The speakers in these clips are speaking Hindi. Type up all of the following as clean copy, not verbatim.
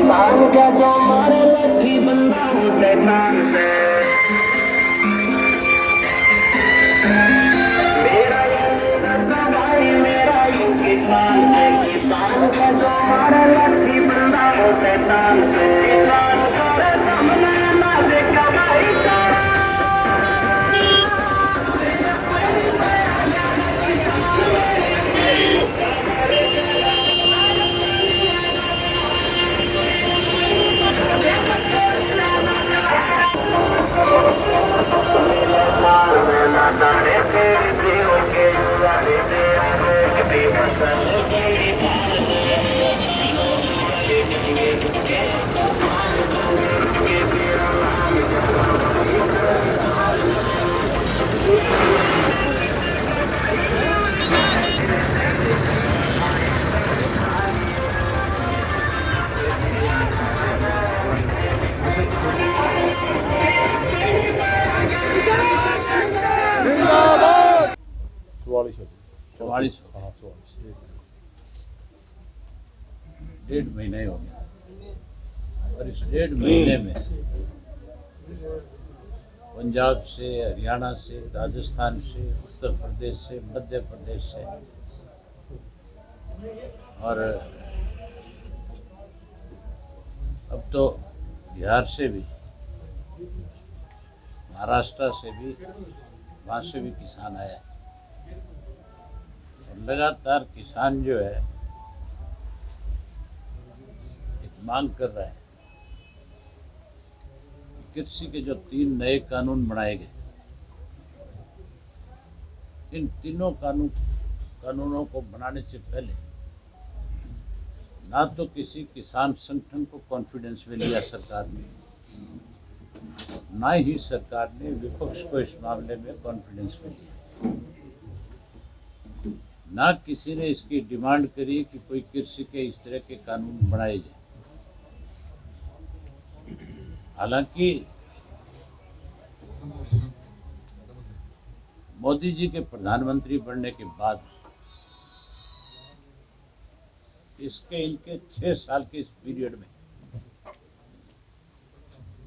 किसान का जो मारे लठी बंदा हो शैतान से। मेरा ये भाई मेरा ये किसान है, किसान का जो मारे लठी बंदा हो शैतान से। किसान करे सामने अनाज कमाई चारा, दाने तेरी देव के दाने तेरे भी फसल जिंदाबाद। 44 है। 44 हाँ 44। 1.5 महीने हो गया और इस 1.5 महीने में पंजाब से, हरियाणा से, राजस्थान से, उत्तर प्रदेश से, मध्य प्रदेश से और अब तो बिहार से भी, महाराष्ट्र से भी, वहाँ से भी किसान आया और लगातार किसान जो है एक मांग कर रहा है। कृषि के जो 3 नए कानून बनाए गए, इन तीनों कानूनों को बनाने से पहले ना तो किसी किसान संगठन को कॉन्फिडेंस में लिया सरकार ने, ना ही सरकार ने विपक्ष को इस मामले में कॉन्फिडेंस में लिया, ना किसी ने इसकी डिमांड करी कि कोई कृषि के इस तरह के कानून बनाए जाए। हालांकि मोदी जी के प्रधानमंत्री बनने के बाद इनके 6 साल के इस पीरियड में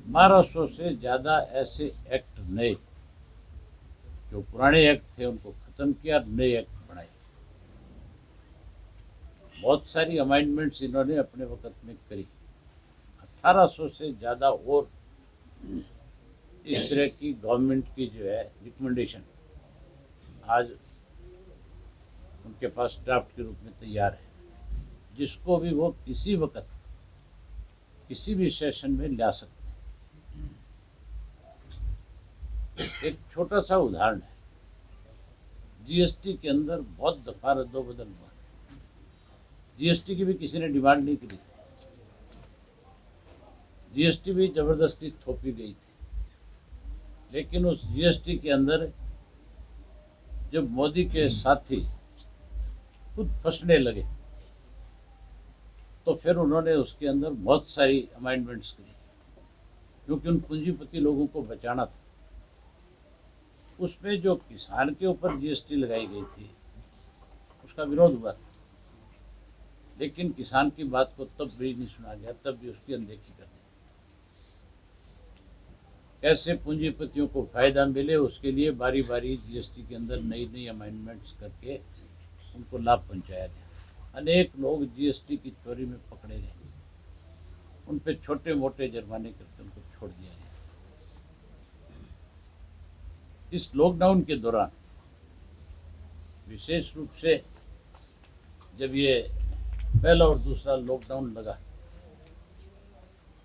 1200 से ज्यादा ऐसे एक्ट नए, जो पुराने एक्ट थे उनको खत्म किया, नए एक्ट बनाए। बहुत सारी अमेंडमेंट्स इन्होंने अपने वक्त में करी। 1800 से ज्यादा और इस तरह की गवर्नमेंट की जो है रिकमेंडेशन आज उनके पास ड्राफ्ट के रूप में तैयार है, जिसको भी वो किसी वक्त किसी भी सेशन में ला सकते हैं। एक छोटा सा उदाहरण है, जीएसटी के अंदर बहुत दफा रद्दोबदल हुआ। जीएसटी की भी किसी ने डिमांड नहीं की थी, जीएसटी भी जबरदस्ती थोपी गई थी। लेकिन उस जीएसटी के अंदर जब मोदी के साथी खुद फंसने लगे तो फिर उन्होंने उसके अंदर बहुत सारी अमेंडमेंट्स करी, क्योंकि उन पूंजीपति लोगों को बचाना था। उसमें जो किसान के ऊपर जीएसटी लगाई गई थी उसका विरोध हुआ था, लेकिन किसान की बात को तब भी नहीं सुना गया, तब भी उसकी अनदेखी कर दी। कैसे पूंजीपतियों को फायदा मिले उसके लिए बारी बारी जीएसटी के अंदर नई नई अमेंडमेंट्स करके उनको लाभ पहुंचाया गया। अनेक लोग जीएसटी की चोरी में पकड़े गए, उन पे छोटे मोटे जुर्माने करके उनको छोड़ दिया गया। इस लॉकडाउन के दौरान विशेष रूप से जब ये पहला और दूसरा लॉकडाउन लगा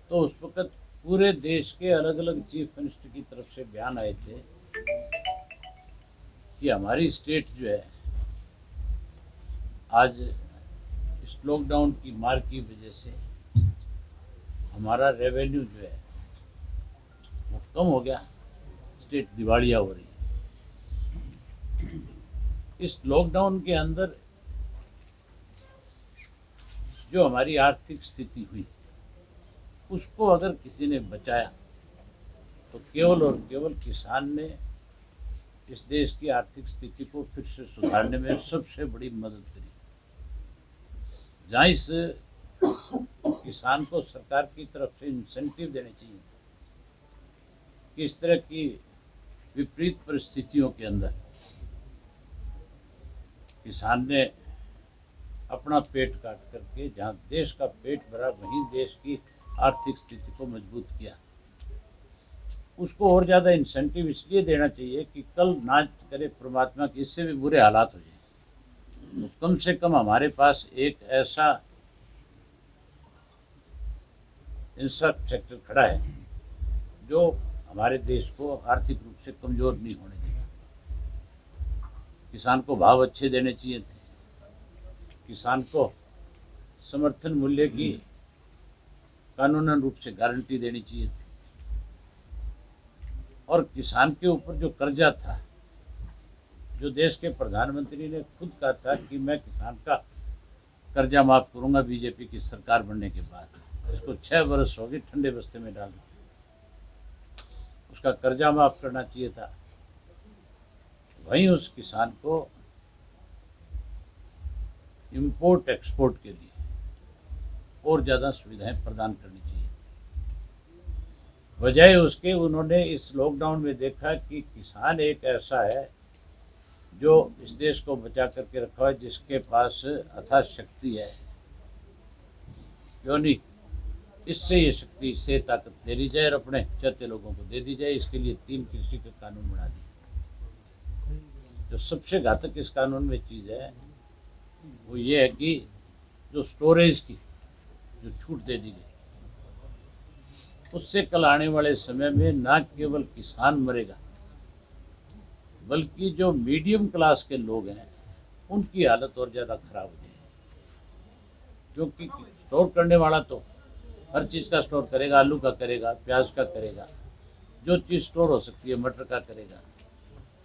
तो उस वक्त पूरे देश के अलग अलग चीफ मिनिस्टर की तरफ से बयान आए थे कि हमारी स्टेट जो है आज इस लॉकडाउन की मार की वजह से हमारा रेवेन्यू जो है वो कम हो गया, स्टेट दिवालिया हो रही है। इस लॉकडाउन के अंदर जो हमारी आर्थिक स्थिति हुई उसको अगर किसी ने बचाया तो केवल और केवल किसान ने इस देश की आर्थिक स्थिति को फिर से सुधारने में सबसे बड़ी मदद करी। जहाँ इस किसान को सरकार की तरफ से इंसेंटिव देने चाहिए कि इस तरह की विपरीत परिस्थितियों के अंदर किसान ने अपना पेट काट करके जहाँ देश का पेट भरा वहीं देश की आर्थिक स्थिति को मजबूत किया। उसको और ज़्यादा इंसेंटिव इसलिए देना चाहिए कि कल ना करे परमात्मा की इससे भी बुरे हालात हो जाए, तो कम से कम हमारे पास एक ऐसा इंफ्रास्ट्रक्चर खड़ा है जो हमारे देश को आर्थिक रूप से कमज़ोर नहीं होने देगा। किसान को भाव अच्छे देने चाहिए थे, किसान को समर्थन मूल्य की कानूनन रूप से गारंटी देनी चाहिए थी, और किसान के ऊपर जो कर्जा था, जो देश के प्रधानमंत्री ने खुद कहा था कि मैं किसान का कर्जा माफ करूंगा बीजेपी की सरकार बनने के बाद, इसको 6 वर्ष हो गए ठंडे बस्ते में डालना, उसका कर्जा माफ करना चाहिए था। वहीं उस किसान को इंपोर्ट एक्सपोर्ट के लिए और ज़्यादा सुविधाएं प्रदान करनी चाहिए। वजह उसके उन्होंने इस लॉकडाउन में देखा कि किसान एक ऐसा है जो इस देश को बचा करके रखा है, जिसके पास अथाह शक्ति है। क्यों नहीं इससे ये शक्ति, इससे ताकत ले ली जाए और अपने चाहते लोगों को दे दी जाए। इसके लिए 3 कृषि के कानून बना दिए। जो सबसे घातक इस कानून में चीज़ है वो ये है कि जो स्टोरेज की जो छूट दे दी गई, उससे कल आने वाले समय में न केवल किसान मरेगा बल्कि जो मीडियम क्लास के लोग हैं उनकी हालत और ज़्यादा खराब हो जाएगी। क्योंकि स्टोर करने वाला तो हर चीज़ का स्टोर करेगा, आलू का करेगा, प्याज का करेगा, जो चीज़ स्टोर हो सकती है मटर का करेगा,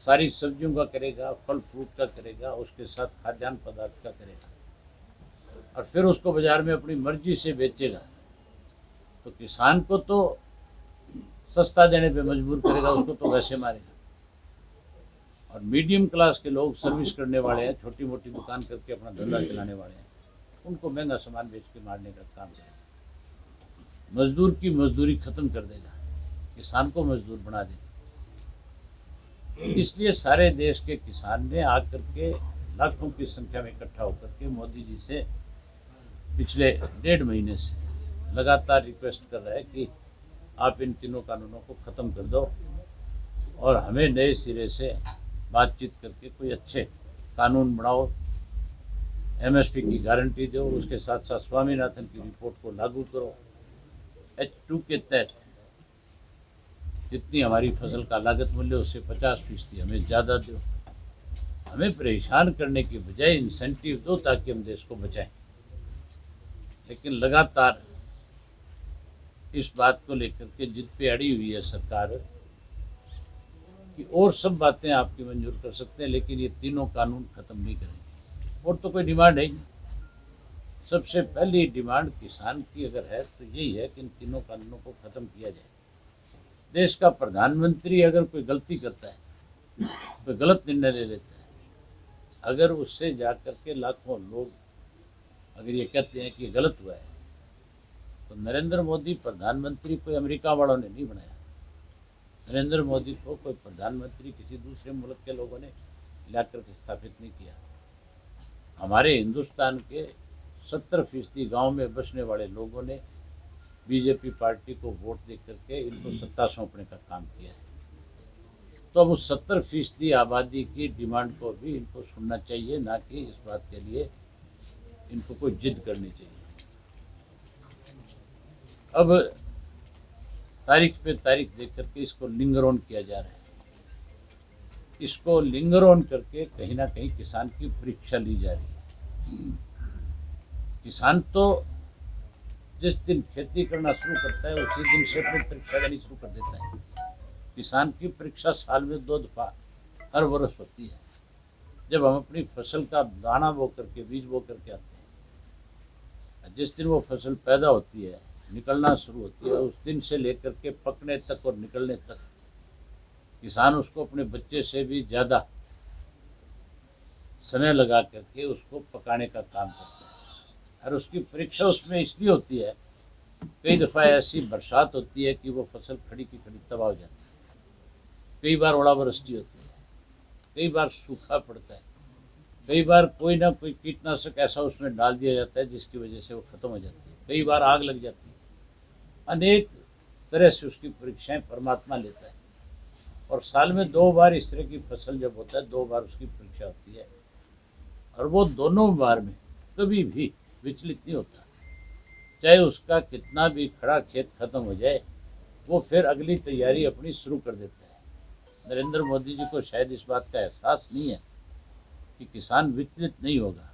सारी सब्जियों का करेगा, फल फ्रूट का करेगा, उसके साथ खाद्यान्न पदार्थ का करेगा, और फिर उसको बाजार में अपनी मर्जी से बेचेगा। तो किसान को तो सस्ता देने पे मजबूर करेगा, उसको तो वैसे मारेगा। और मीडियम क्लास के लोग सर्विस करने वाले हैं, छोटी मोटी दुकान करके अपना धंधा चलाने वाले हैं, उनको महंगा सामान बेच के मारने का काम करेगा। मजदूर की मजदूरी खत्म कर देगा, किसान को मजदूर बना देगा। इसलिए सारे देश के किसान ने आकर के लाखों की संख्या में इकट्ठा होकर के मोदी जी से पिछले 1.5 महीने से लगातार रिक्वेस्ट कर रहा है कि आप इन तीनों कानूनों को ख़त्म कर दो और हमें नए सिरे से बातचीत करके कोई अच्छे कानून बनाओ, एमएसपी की गारंटी दो, उसके साथ साथ स्वामीनाथन की रिपोर्ट को लागू करो। H2 के तहत जितनी हमारी फसल का लागत मूल्य उससे 50% हमें ज़्यादा दो। हमें परेशान करने की बजाय इंसेंटिव दो ताकि हम देश को बचाएं। लेकिन लगातार इस बात को लेकर के जिद पे अड़ी हुई है सरकार कि और सब बातें आपकी मंजूर कर सकते हैं लेकिन ये तीनों कानून खत्म नहीं करेंगे। और तो कोई डिमांड है ही नहीं। सबसे पहली डिमांड किसान की अगर है तो यही है कि इन तीनों कानूनों को खत्म किया जाए। देश का प्रधानमंत्री अगर कोई गलती करता है, कोई गलत निर्णय ले लेता है, अगर उससे जाकर के लाखों लोग अगर ये कहते हैं कि ये गलत हुआ है, तो नरेंद्र मोदी प्रधानमंत्री कोई अमेरिका वालों ने नहीं बनाया। नरेंद्र मोदी को कोई प्रधानमंत्री किसी दूसरे मुल्क के लोगों ने ला करके स्थापित नहीं किया। हमारे हिंदुस्तान के 70% गांव में बसने वाले लोगों ने बीजेपी पार्टी को वोट दे करके इनको सत्ता सौंपने का काम किया है। तो अब उस 70% आबादी की डिमांड को भी इनको सुनना चाहिए, ना कि इस बात के लिए इनको कोई जिद करनी चाहिए। अब तारीख पे तारीख देख करके इसको लिंगर ऑन किया जा रहा है। इसको लिंगर ऑन करके कहीं ना कहीं किसान की परीक्षा ली जा रही है। किसान तो जिस दिन खेती करना शुरू करता है उसी दिन से अपनी परीक्षा देनी शुरू कर देता है। किसान की परीक्षा साल में 2 दफा हर वर्ष होती है। जब हम अपनी फसल का दाना बो करके, बीज बो करके आते हैं, जिस दिन वो फसल पैदा होती है, निकलना शुरू होती है, उस दिन से लेकर के पकने तक और निकलने तक किसान उसको अपने बच्चे से भी ज़्यादा समय लगा करके उसको पकाने का काम करता है। और उसकी परीक्षा उसमें इसलिए होती है कई दफ़ा ऐसी बरसात होती है कि वो फसल खड़ी की खड़ी तबाह हो जाती है, कई बार ओलावृष्टि होती है, कई बार सूखा पड़ता है, कई बार कोई ना कोई कीटनाशक ऐसा उसमें डाल दिया जाता है जिसकी वजह से वो खत्म हो जाती है, कई बार आग लग जाती है। अनेक तरह से उसकी परीक्षाएं परमात्मा लेता है, और साल में 2 बार इस तरह की फसल जब होता है 2 बार उसकी परीक्षा होती है, और वो दोनों बार में कभी भी विचलित नहीं होता। चाहे उसका कितना भी खड़ा खेत खत्म हो जाए, वो फिर अगली तैयारी अपनी शुरू कर देता है। नरेंद्र मोदी जी को शायद इस बात का एहसास नहीं है कि किसान विचलित नहीं होगा।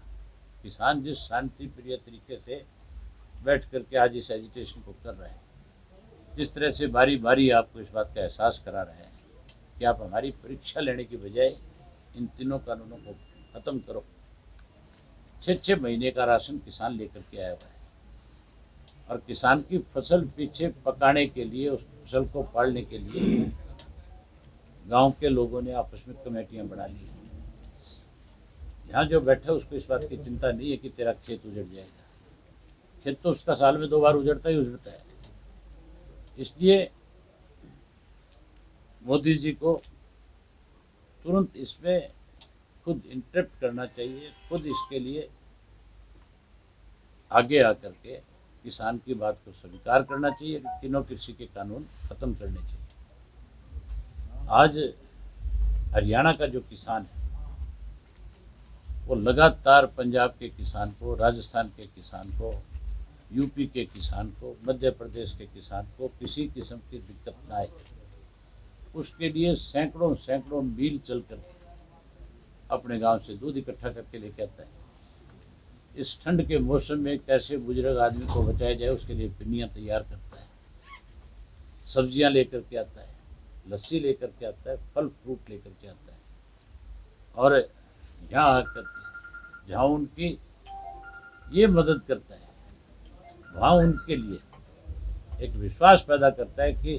किसान जिस शांति प्रिय तरीके से बैठ करके आज इस एजिटेशन को कर रहे हैं, जिस तरह से बारी बारी आपको इस बात का एहसास करा रहे हैं कि आप हमारी परीक्षा लेने की बजाय इन तीनों कानूनों को ख़त्म करो। 6-6 महीने का राशन किसान लेकर के आया हुआ है, और किसान की फसल पीछे पकाने के लिए, उस फसल को पालने के लिए गांव के लोगों ने आपस में कमेटियां बना ली हैं। यहाँ जो बैठा उसको इस बात की चिंता नहीं है कि तेरा खेत उजड़ जाएगा। खेत तो उसका साल में 2 बार उजड़ता ही उजड़ता है। इसलिए मोदी जी को तुरंत इसमें खुद इंटरप्ट करना चाहिए, खुद इसके लिए आगे आकर के किसान की बात को स्वीकार करना चाहिए, तीनों कृषि के कानून खत्म करने चाहिए। आज हरियाणा का जो किसान है वो लगातार पंजाब के किसान को, राजस्थान के किसान को, यूपी के किसान को, मध्य प्रदेश के किसान को किसी किस्म की दिक्कत ना आए, उसके लिए सैकड़ों सैकड़ों मील चल कर अपने गांव से दूध इकट्ठा करके लेके आता है। इस ठंड के मौसम में कैसे बुजुर्ग आदमी को बचाया जाए उसके लिए पिन्नियाँ तैयार करता है, सब्जियां लेकर के आता है, लस्सी लेकर के आता है, फल फ्रूट लेकर के आता है, और यहाँ आकर के जहाँ उनकी ये मदद करता है वहाँ उनके लिए एक विश्वास पैदा करता है कि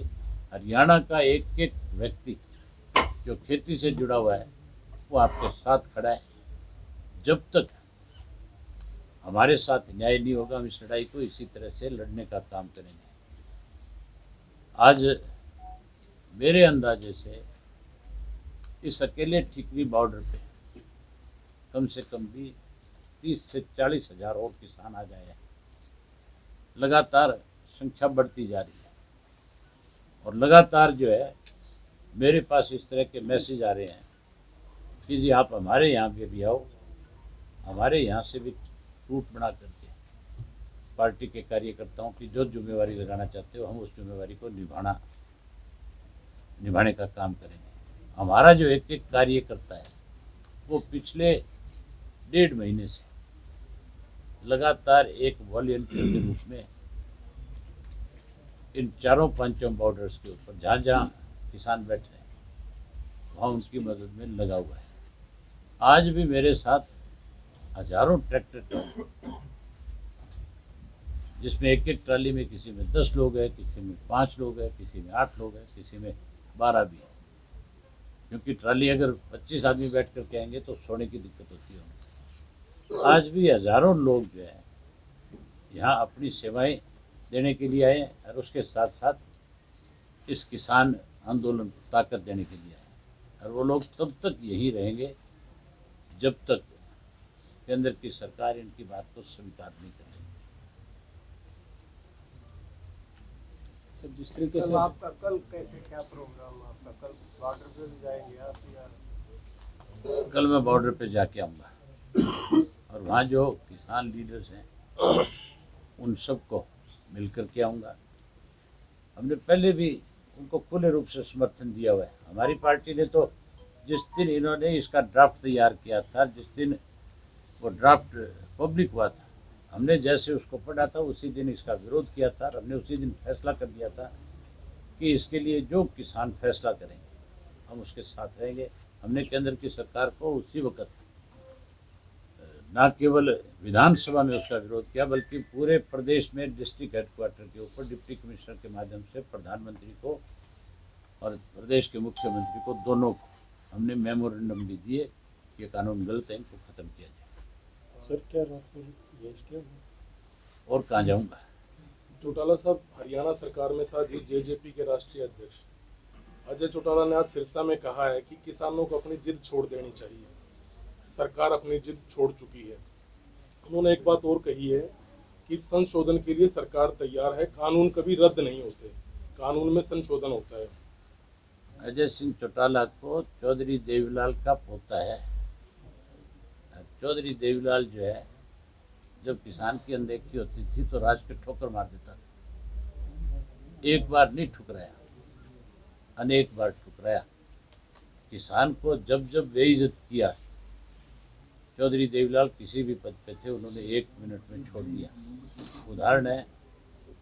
हरियाणा का एक एक व्यक्ति जो खेती से जुड़ा हुआ है वो आपके साथ खड़ा है। जब तक हमारे साथ न्याय नहीं होगा हम इस लड़ाई को इसी तरह से लड़ने का काम करेंगे। आज मेरे अंदाजे से इस अकेले ठीकरी बॉर्डर पे कम से कम भी 30 से 40 हज़ार और किसान आ गए हैं। लगातार संख्या बढ़ती जा रही है, और लगातार जो है मेरे पास इस तरह के मैसेज आ रहे हैं कि जी आप हमारे यहाँ पे भी आओ, हमारे यहाँ से भी रूट बना करके पार्टी के कार्यकर्ताओं की जो जिम्मेवारी लगाना चाहते हो हम उस जिम्मेवारी को निभाने का काम करेंगे। हमारा जो एक एक कार्यकर्ता है वो पिछले 1.5 महीने से लगातार एक वॉलंटियर के रूप में इन 4-5 बॉर्डर्स के ऊपर जहाँ जहाँ किसान बैठ रहे हैं वहाँ उनकी मदद में लगा हुआ है। आज भी मेरे साथ हजारों ट्रैक्टर, जिसमें एक एक ट्राली में किसी में 10 लोग हैं, किसी में 5 लोग हैं, किसी में 8 लोग हैं, किसी में 12 भी है, क्योंकि ट्राली अगर 25 आदमी बैठ कर के आएंगे तो सोने की दिक्कत होती है। आज भी हजारों लोग जो है यहाँ अपनी सेवाएं देने के लिए आए हैं, और उसके साथ साथ इस किसान आंदोलन को ताकत देने के लिए आए, और वो लोग तब तक यही रहेंगे जब तक केंद्र की सरकार इनकी बात को स्वीकार नहीं करेगी। सर जिस तरीके कल से आपका कल कैसे क्या प्रोग्राम आपका? कल बॉर्डर पे भी जाएंगे आप या? कल मैं बॉर्डर पे जाके आऊँगा, और वहाँ जो किसान लीडर्स हैं उन सबको मिल कर के आऊँगा। हमने पहले भी उनको खुले रूप से समर्थन दिया हुआ है। हमारी पार्टी ने तो जिस दिन इन्होंने इसका ड्राफ्ट तैयार किया था, जिस दिन वो ड्राफ्ट पब्लिक हुआ था, हमने जैसे उसको पढ़ा था उसी दिन इसका विरोध किया था, और हमने उसी दिन फैसला कर दिया था कि इसके लिए जो किसान फैसला करेंगे हम उसके साथ रहेंगे। हमने केंद्र की सरकार को उसी वक्त न केवल विधानसभा में उसका विरोध किया बल्कि पूरे प्रदेश में डिस्ट्रिक्ट हेडक्वार्टर के ऊपर डिप्टी कमिश्नर के माध्यम से प्रधानमंत्री को और प्रदेश के मुख्यमंत्री को, दोनों को हमने मेमोरेंडम भी दिए कि ये कानून गलत है, इनको ख़त्म किया जाए। सर क्या रात को रेस्ट किया? और कहाँ जाऊँगा? चौटाला साहब, हरियाणा सरकार में साथ ही जेजेपी के राष्ट्रीय अध्यक्ष अजय चौटाला ने आज सिरसा में कहा है कि किसानों को अपनी जिद छोड़ देनी चाहिए। सरकार अपनी जिद छोड़ चुकी है। उन्होंने एक बात और कही है कि संशोधन के लिए सरकार तैयार है। कानून कभी रद्द नहीं होते, कानून में संशोधन होता है। अजय सिंह चौटाला को चौधरी देवीलाल का पोता है। चौधरी देवीलाल जो है, जब किसान की अनदेखी होती थी तो राज के ठोकर मार देता था। एक बार नहीं ठुकराया, अनेक बार ठुकराया। किसान को जब जब बेइज्जत किया, चौधरी देवीलाल किसी भी पद पे थे, उन्होंने 1 मिनट में छोड़ दिया। उदाहरण है,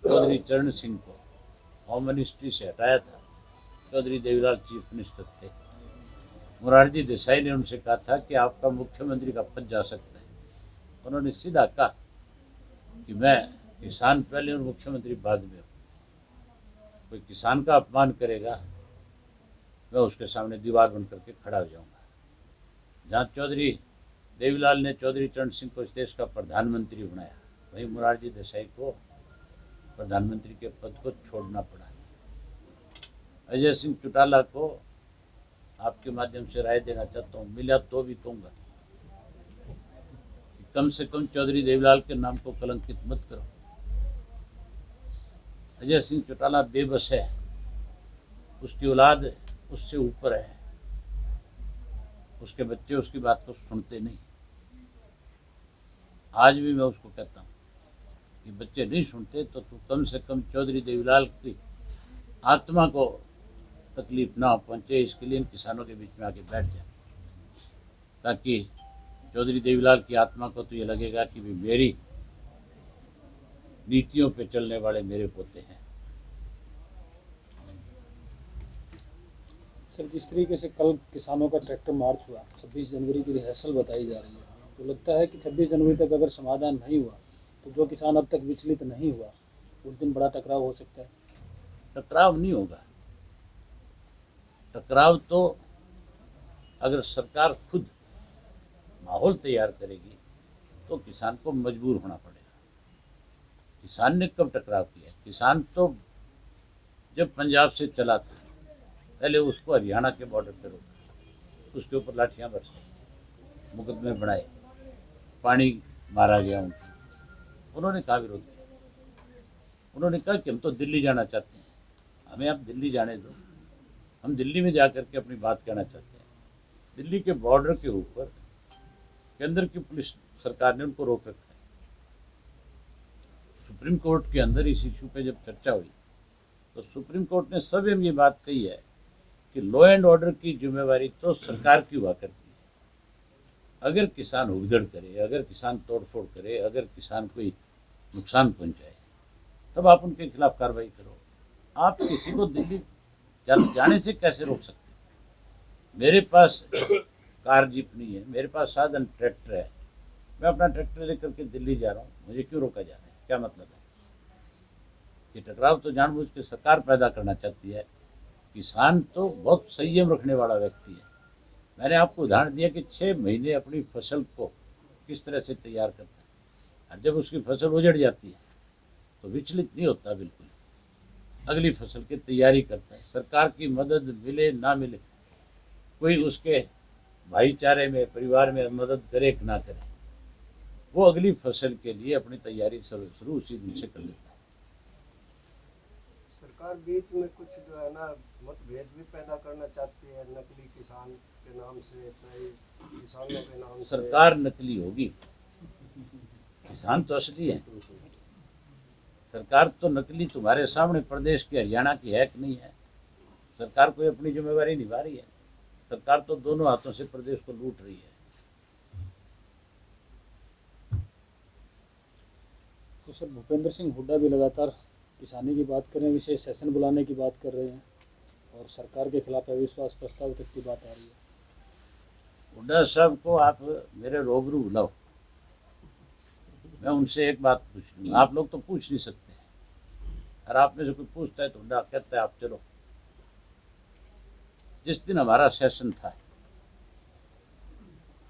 चौधरी चरण सिंह को होम मिनिस्ट्री से हटाया था, चौधरी देवीलाल चीफ मिनिस्टर थे। मोरारजी देसाई ने उनसे कहा था कि आपका मुख्यमंत्री का पद जा सकता है। उन्होंने सीधा कहा कि मैं किसान पहले और मुख्यमंत्री बाद में हूँ। कोई किसान का अपमान करेगा, मैं उसके सामने दीवार बन करके खड़ा हो जाऊंगा। जहाँ चौधरी देवीलाल ने चौधरी चरण सिंह को इस देश का प्रधानमंत्री बनाया, वहीं मोरारजी देसाई को प्रधानमंत्री के पद को छोड़ना पड़ा। अजय सिंह चौटाला को आपके माध्यम से राय देना चाहता हूँ, मिला तो भी कहूँगा कि कम से कम चौधरी देवीलाल के नाम को कलंकित मत करो। अजय सिंह चौटाला बेबस है, उसकी औलाद उससे ऊपर है, उसके बच्चे उसकी बात को सुनते नहीं। आज भी मैं उसको कहता हूँ कि बच्चे नहीं सुनते तो तू कम से कम चौधरी देवीलाल की आत्मा को तकलीफ ना पहुंचे, इसके लिए इन किसानों के बीच में आके बैठ जाए, ताकि चौधरी देवीलाल की आत्मा को तो ये लगेगा कि भी मेरी नीतियों पे चलने वाले मेरे पोते हैं। सर, जिस तरीके से कल किसानों का ट्रैक्टर मार्च हुआ, 26 जनवरी की रिहर्सल बताई जा रही है, तो लगता है कि 26 जनवरी तक अगर समाधान नहीं हुआ तो जो किसान अब तक विचलित नहीं हुआ, उस दिन बड़ा टकराव हो सकता है। टकराव नहीं होगा। टकराव तो अगर सरकार खुद माहौल तैयार करेगी तो किसान को मजबूर होना पड़ेगा। किसान ने कब टकराव किया? किसान तो जब पंजाब से चला था, पहले उसको हरियाणा के बॉर्डर पर रोका, उसके ऊपर लाठियां बरसाई, मुकदमे बनाए, पानी मारा गया उनको। उन्होंने कहा विरोध किया, उन्होंने कहा कि हम तो दिल्ली जाना चाहते हैं, हमें आप दिल्ली जाने दो, हम दिल्ली में जाकर के अपनी बात कहना चाहते हैं। दिल्ली के बॉर्डर के ऊपर केंद्र की पुलिस सरकार ने उनको रोक रखा है। सुप्रीम कोर्ट के अंदर इस इशू पे जब चर्चा हुई तो सुप्रीम कोर्ट ने स्वयं ये बात कही है कि लॉ एंड ऑर्डर की जिम्मेवारी तो सरकार की हुआ करती है। अगर किसान उगदड़ करे, अगर किसान तोड़फोड़ करे, अगर किसान कोई नुकसान पहुंचाए, तब आप उनके खिलाफ कार्रवाई करो। आप किसी को दिल्ली जाने से कैसे रोक सकते? मेरे पास कार जीप नहीं है, मेरे पास साधन ट्रैक्टर है, मैं अपना ट्रैक्टर लेकर के दिल्ली जा रहा हूँ, मुझे क्यों रोका जा रहा है? क्या मतलब है? ये टकराव तो जानबूझ के सरकार पैदा करना चाहती है। किसान तो बहुत संयम रखने वाला व्यक्ति है। मैंने आपको उदाहरण दिया कि 6 महीने अपनी फसल को किस तरह से तैयार करता है, और जब उसकी फसल उजड़ जाती है तो विचलित नहीं होता, बिल्कुल अगली फसल की तैयारी करता है। सरकार की मदद मिले ना मिले, कोई उसके भाईचारे में, परिवार में मदद करे कि ना करे, वो अगली फसल के लिए अपनी तैयारी शुरू उसी दिन से कर लेता है। सरकार बीच में कुछ जो है ना मतभेद भी पैदा करना चाहती है, नकली किसान के नाम से, किसानों के नाम से। सरकार नकली होगी, किसान तो असली है। सरकार तो नकली तुम्हारे सामने प्रदेश की, हरियाणा की है कि नहीं है? सरकार कोई अपनी जिम्मेवारी निभा रही है? सरकार तो दोनों हाथों से प्रदेश को लूट रही है। तो सर, भूपेंद्र सिंह हुड्डा भी लगातार किसानी की बात कर रहे हैं, विशेष सेशन बुलाने की बात कर रहे हैं, और सरकार के खिलाफ अविश्वास प्रस्ताव तक की बात आ रही है। हुड्डा साहब को आप मेरे रूबरू बुलाओ, मैं उनसे एक बात पूछ लूँगा। आप लोग तो पूछ नहीं सकते, और आप में से कोई पूछता है तो हुड्डा कहता है आप चलो। जिस दिन हमारा सेशन था,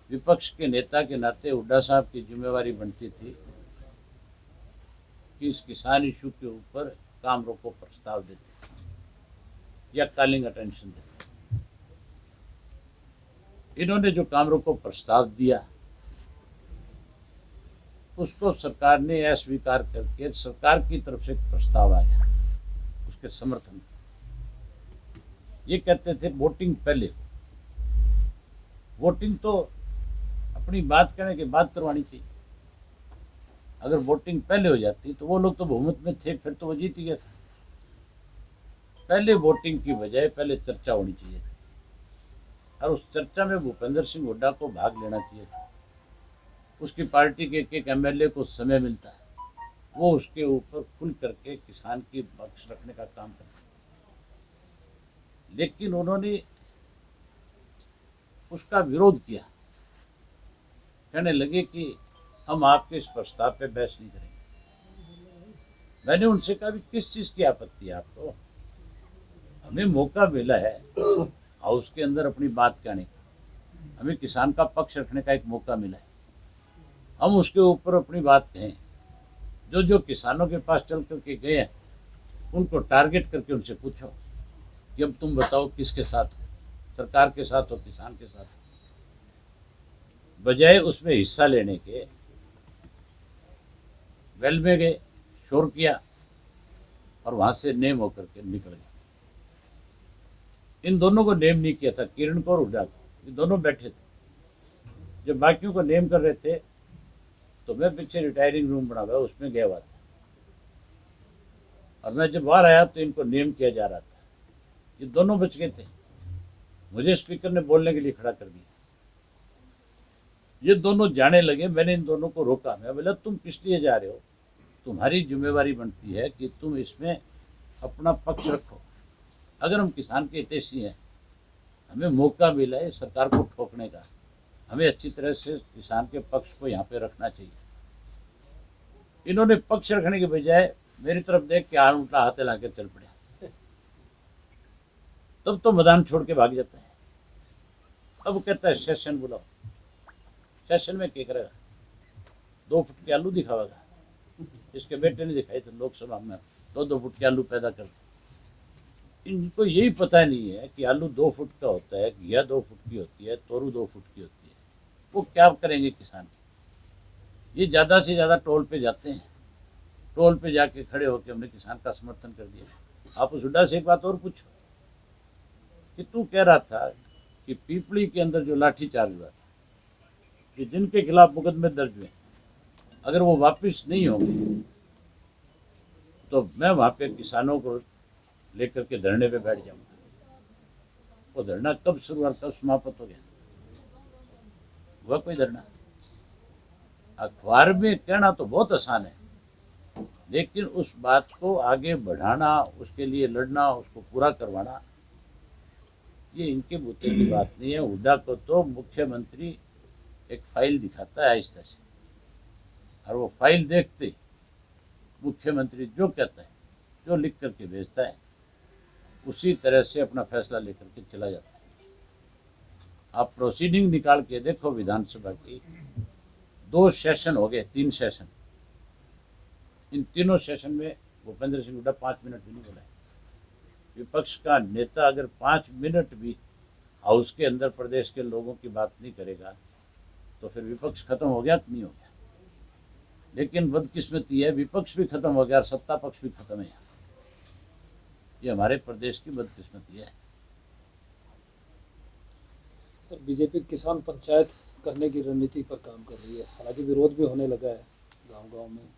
विपक्ष के नेता के नाते हुड्डा साहब की जिम्मेवारी बनती थी कि इस किसान इशू के ऊपर काम रोको प्रस्ताव देते या कॉलिंग अटेंशन देते। इन्होंने जो काम रोको प्रस्ताव दिया उसको सरकार ने अस्वीकार करके सरकार की तरफ से एक प्रस्ताव आया उसके समर्थन में। ये कहते थे वोटिंग पहले, वोटिंग तो अपनी बात कहने के बाद करवानी चाहिए। अगर वोटिंग पहले हो जाती तो वो लोग तो बहुमत में थे, फिर तो वो जीत ही गया था। पहले वोटिंग की बजाय पहले चर्चा होनी चाहिए थी और उस चर्चा में भूपेंद्र सिंह हुड्डा को भाग लेना चाहिए था। उसकी पार्टी के एक एमएलए को समय मिलता है, वो उसके ऊपर खुल करके किसान की पक्ष रखने का काम करता है, लेकिन उन्होंने उसका विरोध किया। कहने लगे कि हम आपके इस प्रस्ताव पे बहस नहीं करेंगे। मैंने उनसे कहा भी किस चीज की आपत्ति है आपको? हमें मौका मिला है हाउस के अंदर अपनी बात कहने का, हमें किसान का पक्ष रखने का एक मौका मिला है, हम उसके ऊपर अपनी बात कहें। जो जो किसानों के पास चल करके गए हैं उनको टारगेट करके उनसे पूछो कि अब तुम बताओ किसके साथ हो, सरकार के साथ हो, किसान के साथ हो। बजाय उसमें हिस्सा लेने के वेल में गए, शोर किया और वहां से नेम होकर के निकल गए। इन दोनों को नेम नहीं किया था, किरण को और हुड्डा को, ये दोनों बैठे थे। जब बाकियों को नेम कर रहे थे तो मैं पीछे रिटायरिंग रूम बना हुआ उसमें गया हुआ था और मैं जब बाहर आया तो इनको नेम किया जा रहा था। ये दोनों बच गए थे, मुझे स्पीकर ने बोलने के लिए खड़ा कर दिया। ये दोनों जाने लगे, मैंने इन दोनों को रोका। मैं बोला तुम किस लिए जा रहे हो? तुम्हारी जिम्मेवारी बनती है कि तुम इसमें अपना पक्ष रखो। अगर हम किसान के हितैषी हैं, हमें मौका मिला है सरकार को ठोकने का, हमें अच्छी तरह से किसान के पक्ष को यहाँ पे रखना चाहिए। इन्होंने पक्ष रखने के बजाय मेरी तरफ देख के हाथ उल्टा हाथ ला के चल पड़े। तब तो मैदान छोड़ के भाग जाता है। अब कहता है सेशन बुलाओ। सेशन में क्या करेगा? 2 फुट के आलू दिखावेगा। इसके बेटे ने दिखाई थे लोकसभा में 2-2 फुट के आलू पैदा कर। इनको यही पता नहीं है कि आलू 2 फुट का होता है, घिया 2 फुट की होती है, तोरू 2 फुट की होती है। वो क्या करेंगे किसान? ये ज़्यादा से ज़्यादा टोल पे जाते हैं, टोल पे जाके खड़े होकर हमने किसान का समर्थन कर दिया। आप उस हुड्डा से एक बात और पूछो कि तू कह रहा था कि पीपली के अंदर जो लाठीचार्ज हुआ था, कि जिनके खिलाफ मुकदमे दर्ज हुए, अगर वो वापस नहीं होंगे तो मैं वहाँ पे किसानों को लेकर के धरने पे बैठ जाऊंगा। वो धरना कब शुरू और कब समाप्त हो गया? हुआ कोई धरना? अखबार में कहना तो बहुत आसान है, लेकिन उस बात को आगे बढ़ाना, उसके लिए लड़ना, उसको पूरा करवाना, ये इनके बूते की बात नहीं है। हुड्डा को तो मुख्यमंत्री एक फाइल दिखाता है आहिस्ता से, और वो फाइल देखते मुख्यमंत्री जो कहता है, जो लिख करके भेजता है, उसी तरह से अपना फैसला लेकर के चला जाता है। आप प्रोसीडिंग निकाल के देखो विधानसभा की, 2 सेशन हो गए, 3 सेशन। इन तीनों सेशन में भूपेंद्र सिंह हुड्डा 5 मिनट भी नहीं बोला है। विपक्ष का नेता अगर 5 मिनट भी हाउस के अंदर प्रदेश के लोगों की बात नहीं करेगा तो फिर विपक्ष खत्म हो गया कि नहीं हो गया? लेकिन बदकिस्मती है, विपक्ष भी खत्म हो गया और सत्ता पक्ष भी खत्म है। ये हमारे प्रदेश की बदकिस्मती है। सर, बीजेपी किसान पंचायत करने की रणनीति पर काम कर रही है, हालांकि विरोध भी होने लगा है गांव-गांव में।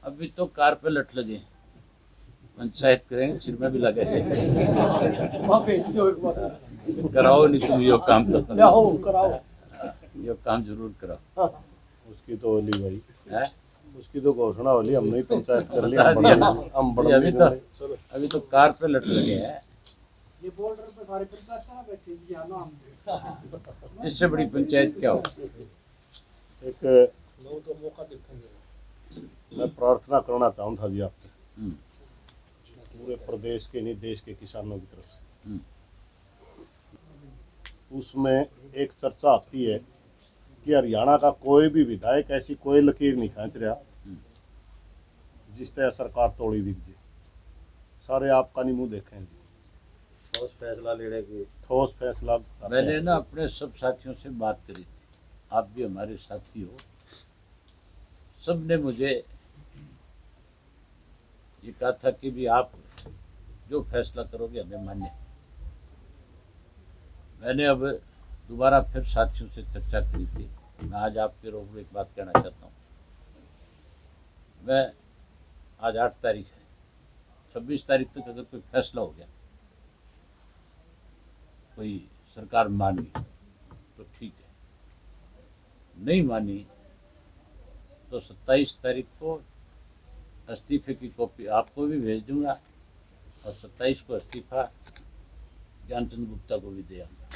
अभी तो कार पे लट लगे, पंचायत करेंगे, सिर में भी लगे। कराओ नहीं तुम यो काम, तो कराओ। यो काम जरूर कराओ। उसकी तो होली भाई है? उसकी तो घोषणा होली, हमने ही पंचायत कर ली। बता दिया। हम अभी तो कार पे लट लगे हैं। ये बॉर्डर पे सारे पंचायत ना बैठे जी, हाँ ना। इससे बड़ी पंचायत क्या हो? एक तो मौका देखेंगे। मैं प्रार्थना करना चाहूँ था जी आपसे, हम्म, पूरे प्रदेश के नहीं देश के किसानों की तरफ से। हम्म, उसमें एक चर्चा आती है कि हरियाणा का कोई भी विधायक ऐसी कोई लकीर नहीं खींच रहा जिस तरह सरकार तोड़ी बिक जी सारे आपका नहीं मुंह देखेंगे ठोस फैसला लेने की ठोस फैसला करते मैंने हैं। ना अपने सब साथियों से बात करी थी, आप भी हमारे साथी हो, सब ने मुझे ये कहा था कि भी आप जो फैसला करोगे हमें मान्य है। मैंने अब दोबारा फिर साथियों से चर्चा करी थी। मैं आज आपके रूबरू एक बात कहना चाहता हूँ। मैं आज 8 तारीख है, 26 तारीख तक अगर कोई फैसला हो गया, कोई सरकार मान गई तो ठीक है, नहीं मानी तो 27 तारीख को इस्तीफे की कॉपी आपको भी भेज दूंगा और 27 को इस्तीफा ज्ञानचंद गुप्ता को भी दे आऊंगा।